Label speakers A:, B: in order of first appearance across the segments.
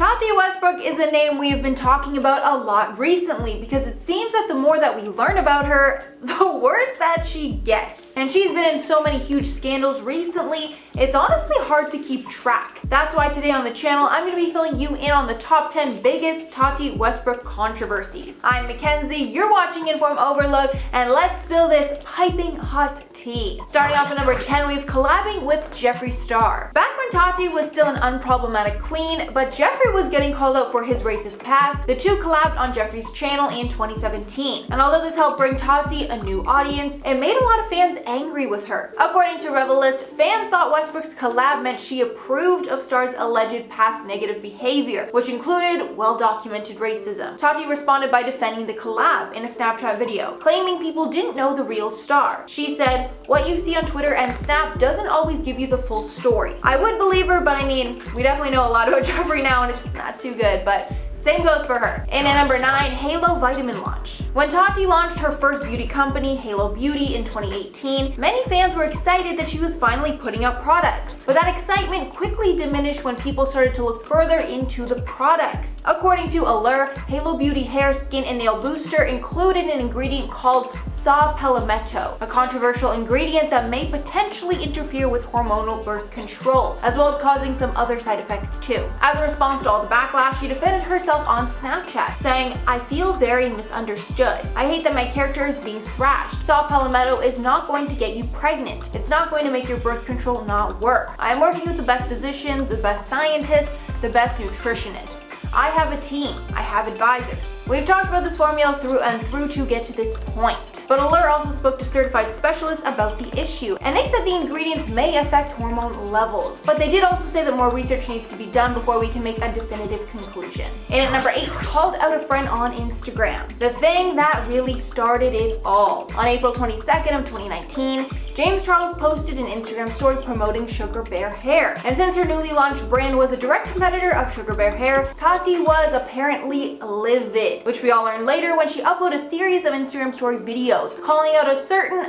A: Tati Westbrook is a name we have been talking about a lot recently because it seems that the more that we learn about her, the worse that she gets. And she's been in so many huge scandals recently, it's honestly hard to keep track. That's why today on the channel, I'm going to be filling you in on the top 10 biggest Tati Westbrook controversies. I'm Mackenzie, you're watching InformOverload, and let's spill this piping hot tea. Starting off at number 10, we have collabing with Jeffree Star. Back when Tati was still an unproblematic queen, but Jeffree was getting called out for his racist past, the two collabed on Jeffree's channel in 2017. And although this helped bring Tati a new audience, it made a lot of fans angry with her. According to Revelist, fans thought Westbrook's collab meant she approved of Star's alleged past negative behavior, which included well-documented racism. Tati responded by defending the collab in a Snapchat video, claiming people didn't know the real Star. She said, "What you see on Twitter and Snap doesn't always give you the full story." I would believe her, but I mean, we definitely know a lot about Jeffree now and it's not too good, but same goes for her. And at number 9, Halo Vitamin launch. When Tati launched her first beauty company, Halo Beauty, in 2018, many fans were excited that she was finally putting out products. But that excitement quickly diminished when people started to look further into the products. According to Allure, Halo Beauty hair, skin, and nail booster included an ingredient called saw palmetto, a controversial ingredient that may potentially interfere with hormonal birth control, as well as causing some other side effects too. As a response to all the backlash, she defended herself on Snapchat, saying, "I feel very misunderstood. I hate that my character is being thrashed. Saw palmetto is not going to get you pregnant. It's not going to make your birth control not work. I am working with the best physicians, the best scientists, the best nutritionists. I have a team. I have advisors." We've talked about this formula through and through to get to this point. But Allure also spoke to certified specialists about the issue, and they said the ingredients may affect hormone levels. But they did also say that more research needs to be done before we can make a definitive conclusion. And at number 8, called out a friend on Instagram. The thing that really started it all. On April 22nd of 2019, James Charles posted an Instagram story promoting Sugar Bear Hair. And since her newly launched brand was a direct competitor of Sugar Bear Hair, Tati was apparently livid, which we all learned later when she uploaded a series of Instagram story videos calling out a certain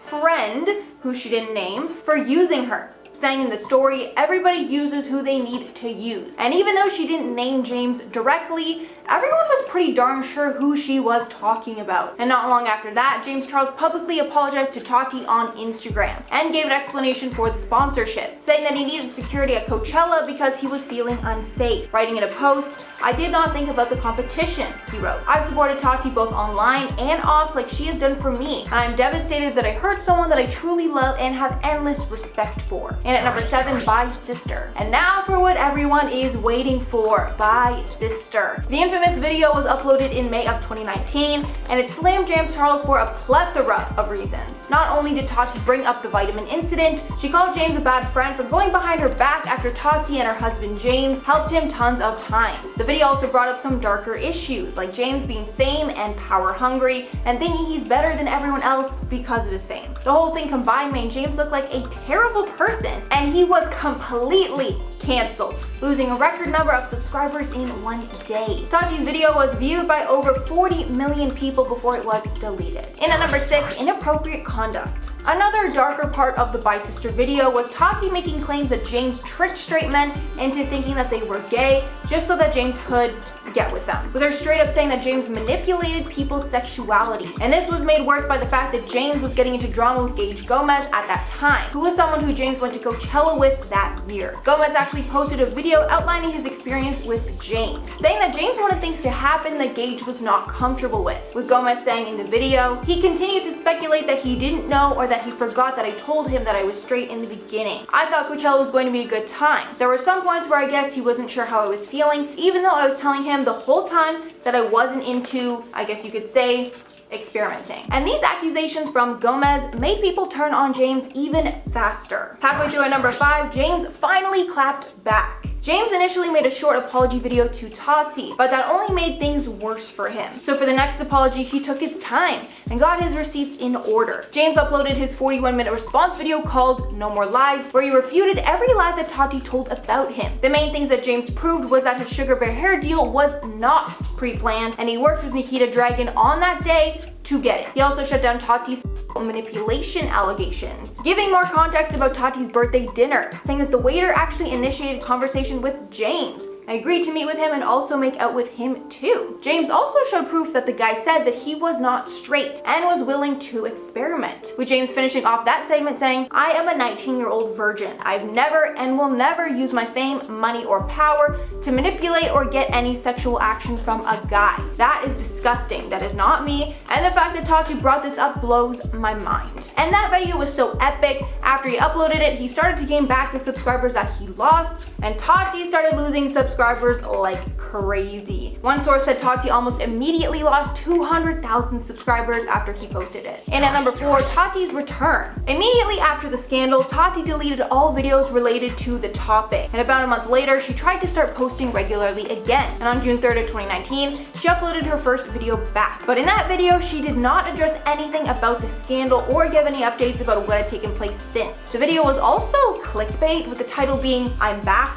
A: friend, who she didn't name, for using her, saying in the story, "Everybody uses who they need to use." And even though she didn't name James directly, everyone was pretty darn sure who she was talking about. And not long after that, James Charles publicly apologized to Tati on Instagram and gave an explanation for the sponsorship, saying that he needed security at Coachella because he was feeling unsafe. Writing in a post, "I did not think about the competition," he wrote. "I've supported Tati both online and off like she has done for me, and I'm devastated that I hurt someone that I truly love and have endless respect for." And at number 7, Bye Sister. And now for what everyone is waiting for, Bye Sister. The infamous video was uploaded in May of 2019, and it slammed James Charles for a plethora of reasons. Not only did Tati bring up the vitamin incident, she called James a bad friend for going behind her back after Tati and her husband James helped him tons of times. The video also brought up some darker issues, like James being fame and power hungry, and thinking he's better than everyone else because of his fame. The whole thing combined made James look like a terrible person, and he was completely canceled, losing a record number of subscribers in one day. Tati's video was viewed by over 40 million people before it was deleted. And at number 6, inappropriate conduct. Another darker part of the Bye Sister video was Tati making claims that James tricked straight men into thinking that they were gay just so that James could get with them, with her straight up saying that James manipulated people's sexuality. And this was made worse by the fact that James was getting into drama with Gage Gomez at that time, who was someone who James went to Coachella with that year. Gomez actually posted a video outlining his experience with James, saying that James wanted things to happen that Gage was not comfortable with Gomez saying in the video, "He continued to speculate that he didn't know or that he forgot that I told him that I was straight in the beginning. I thought Coachella was going to be a good time. There were some points where I guess he wasn't sure how I was feeling, even though I was telling him the whole time that I wasn't into, I guess you could say, experimenting." And these accusations from Gomez made people turn on James even faster. Halfway through at number 5, James finally clapped back. James initially made a short apology video to Tati, but that only made things worse for him. So for the next apology, he took his time and got his receipts in order. James uploaded his 41-minute response video called No More Lies, where he refuted every lie that Tati told about him. The main things that James proved was that his Sugar Bear Hair deal was not pre-planned, and he worked with Nikita Dragon on that day to get it. He also shut down Tati's manipulation allegations, giving more context about Tati's birthday dinner, saying that the waiter actually initiated conversation with James and agreed to meet with him and also make out with him too. James also showed proof that the guy said that he was not straight and was willing to experiment, with James finishing off that segment saying, "I am a 19-year-old virgin. I've never and will never use my fame, money, or power to manipulate or get any sexual action from a guy. That is disgusting. That is not me, and the fact that Tati brought this up blows my mind." And that video was so epic. After he uploaded it, he started to gain back the subscribers that he lost, and Tati started losing subscribers like crazy. One source said Tati almost immediately lost 200,000 subscribers after he posted it. And at number 4, Tati's return. Immediately after the scandal, Tati deleted all videos related to the topic, and about a month later, she tried to start posting regularly again. And on June 3rd of 2019, she uploaded her first video back. But in that video, she did not address anything about the scandal or give any updates about what had taken place since. The video was also clickbait, with the title being "I'm back ...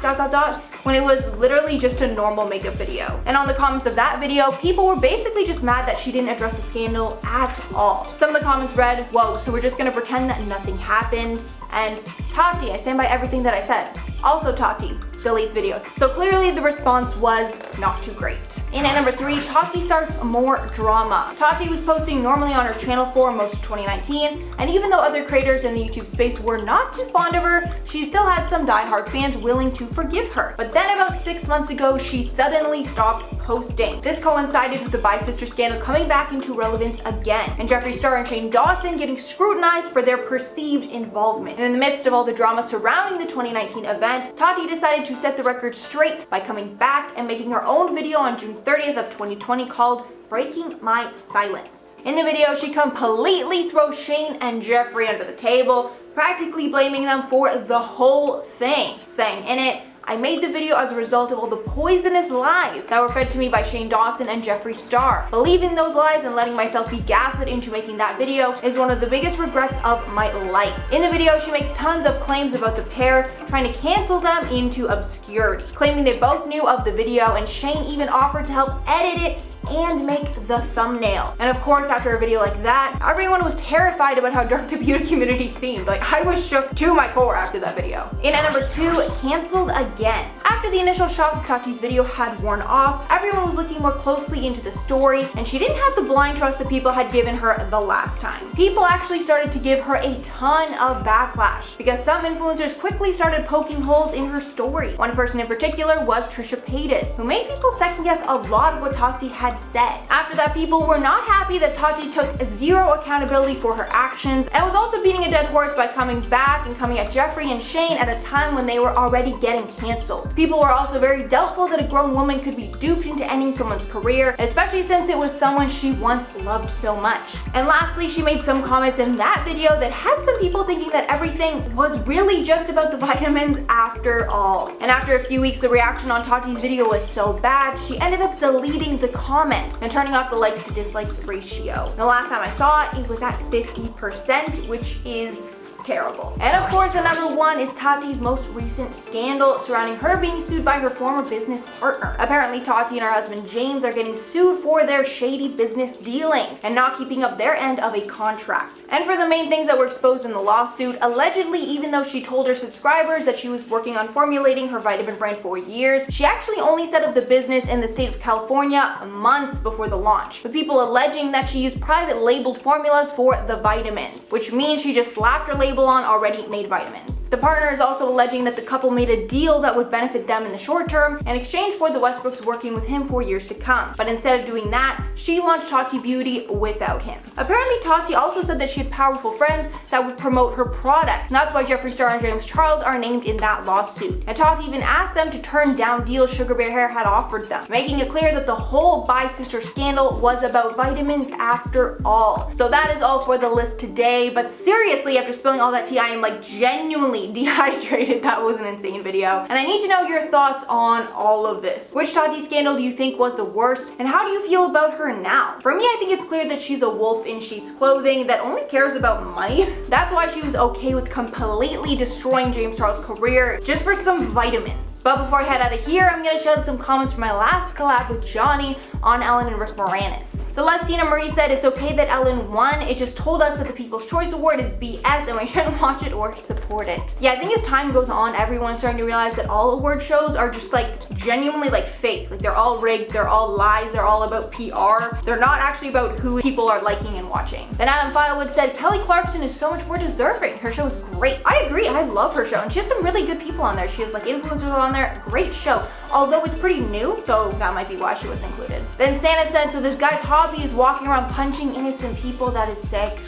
A: when it was literally just a normal makeup video. And on the comments of that video, people were basically just mad that she didn't address the scandal at all. Some of the comments read, "Whoa, so we're just gonna pretend that nothing happened," and "Tati, I stand by everything that I said." Also Tati deletes videos. So clearly the response was not too great. And at number 3, Tati starts more drama. Tati was posting normally on her channel for most of 2019, and even though other creators in the YouTube space were not too fond of her, she still had some diehard fans willing to forgive her. But then about 6 months ago, she suddenly stopped posting. This coincided with the Bi-Sister scandal coming back into relevance again, and Jeffree Star and Shane Dawson getting scrutinized for their perceived involvement. And in the midst of all the drama surrounding the 2019 event, Tati decided to set the record straight by coming back and making her own video on June 30th of 2020 called "Breaking My Silence." In the video, she completely throws Shane and Jeffree under the table, practically blaming them for the whole thing, saying in it, "I made the video as a result of all the poisonous lies that were fed to me by Shane Dawson and Jeffree Star. Believing those lies and letting myself be gaslit into making that video is one of the biggest regrets of my life." In the video, she makes tons of claims about the pair, trying to cancel them into obscurity, claiming they both knew of the video, and Shane even offered to help edit it and make the thumbnail. And of course, after a video like that, everyone was terrified about how dark the beauty community seemed. Like, I was shook to my core after that video. And at number 2, canceled again. After the initial shock of Tati's video had worn off, everyone was looking more closely into the story, and she didn't have the blind trust that people had given her the last time. People actually started to give her a ton of backlash, because some influencers quickly started poking holes in her story. One person in particular was Trisha Paytas, who made people second guess a lot of what Tati had said. After that, people were not happy that Tati took zero accountability for her actions, and was also beating a dead horse by coming back and coming at Jeffree and Shane at a time when they were already getting canceled. People were also very doubtful that a grown woman could be duped into ending someone's career, especially since it was someone she once loved so much. And lastly, she made some comments in that video that had some people thinking that everything was really just about the vitamins after all. And after a few weeks, the reaction on Tati's video was so bad, she ended up deleting the comments and turning off the likes to dislikes ratio. The last time I saw it, it was at 50%, which is terrible. And of course, the number 1 is Tati's most recent scandal surrounding her being sued by her former business partner. Apparently, Tati and her husband James are getting sued for their shady business dealings and not keeping up their end of a contract. And for the main things that were exposed in the lawsuit, allegedly, even though she told her subscribers that she was working on formulating her vitamin brand for years, she actually only set up the business in the state of California months before the launch, with people alleging that she used private labeled formulas for the vitamins, which means she just slapped her label on already made vitamins. The partner is also alleging that the couple made a deal that would benefit them in the short term in exchange for the Westbrooks working with him for years to come. But instead of doing that, she launched Tati Beauty without him. Apparently, Tati also said that she had powerful friends that would promote her product, and that's why Jeffree Star and James Charles are named in that lawsuit. And Tati even asked them to turn down deals Sugar Bear Hair had offered them, making it clear that the whole Bi-Sister scandal was about vitamins after all. So that is all for the list today, but seriously, after spilling all that tea, I am like genuinely dehydrated. That was an insane video, and I need to know your thoughts on all of this. Which Tati scandal do you think was the worst, and how do you feel about her now? For me, I think it's clear that she's a wolf in sheep's clothing that only cares about money. That's why she was okay with completely destroying James Charles' career just for some vitamins. But before I head out of here, I'm gonna shout out some comments from my last collab with Johnny on Ellen and Rick Moranis. Celestina Marie said, it's okay that Ellen won, it just told us that the People's Choice Award is BS and we shouldn't watch it or support it. Yeah, I think as time goes on, everyone's starting to realize that all award shows are just like genuinely like fake. Like they're all rigged, they're all lies, they're all about PR. They're not actually about who people are liking and watching. Then Adam Filewood said, Kelly Clarkson is so much more deserving. Her show is great. I agree, I love her show and she has some really good people on there. She has like influencers on there, great show. Although it's pretty new, so that might be why she was included. Then Santa said, so this guy's hobby is walking around punching innocent people, that is sick.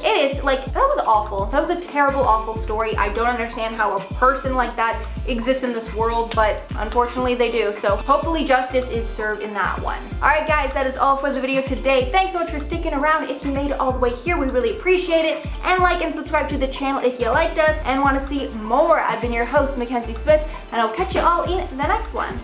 A: It is, like, that was awful. That was a terrible, awful story. I don't understand how a person like that exists in this world, but unfortunately they do. So hopefully justice is served in that one. Alright guys, that is all for the video today. Thanks so much for sticking around. If you made it all the way here, we really appreciate it. And like and subscribe to the channel if you liked us and want to see more. I've been your host, Mackenzie Smith, and I'll catch you all in the next one.